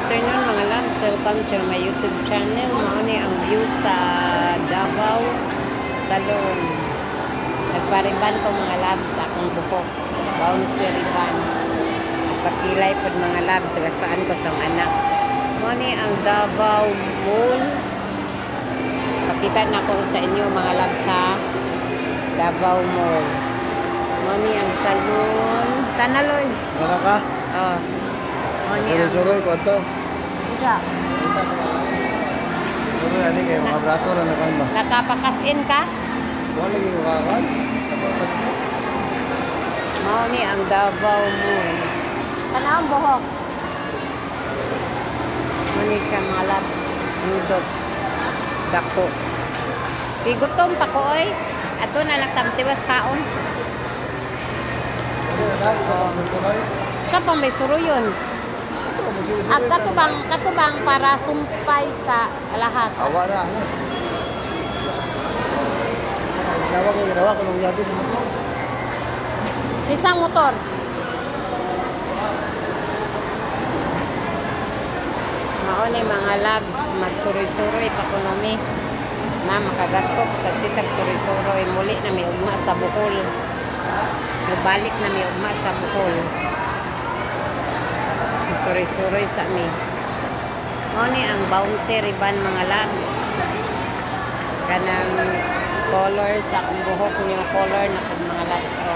afternoon mga loves, welcome to my YouTube channel. Mao ni ang view sa Davao Salon. Nagpariban ko mga loves sa akong buhok. Bouncy riban. Pagkilay po mga loves, gastaan ko sa anak. Mao ni ang Davao Mall. Pakita na ko sa inyo mga loves sa Davao Mall. Mao ni ang salon. Tanaloy. Wala ka? Oh. Suroy-suroy ko ito. Siya. Suroy, ani kayo mga brato na nakan ba? Nakapakasin ka? Wala yung kakan. Mao ni ang Davao Mall. Kana ang buhok. Mao ni siya mga loves. Nindot. Dako. Pigutom pa ko oy. Ato na nagtamtiwas kaon. Oh. Siya pang may suruyon. Ang katubang para sumpay sa alahas. Awa na. Ginawa ko nung yabi sa motor. Isang motor. Mauni mga labs, magsuroy-suroy pa kuno mi. Na makagasto tagsitag suroy-suroy muli na may ugma sa Bohol. Balik na may ugma sa Bohol. Suroy-suroy sa mi. Mauni ang bouncy riban mga labs. Kanang color sa akong buhok yung color na kung mga labs ko.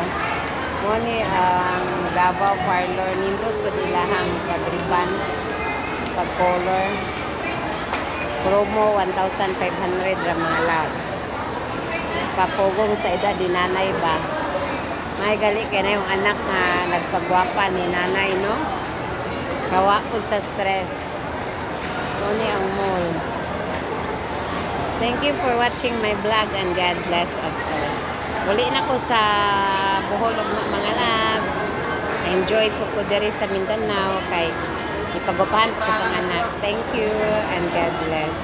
Mauni ang Davao parlor nindot ko ilahang pag-riban, pag-color. Promo 1,500 ra mga labs. Kapugong sa edad ni nanay ba? May gali kaya na yung anak nga nagpagwapa ni nanay, no? Kawa po sa stress. Mauni ang mall. Thank you for watching my vlog and God bless us all. Muli na ko sa Bohol mga labs. Enjoy po ko diri sa Mindanao kay ipagwapahan po sa anak. Thank you and God bless.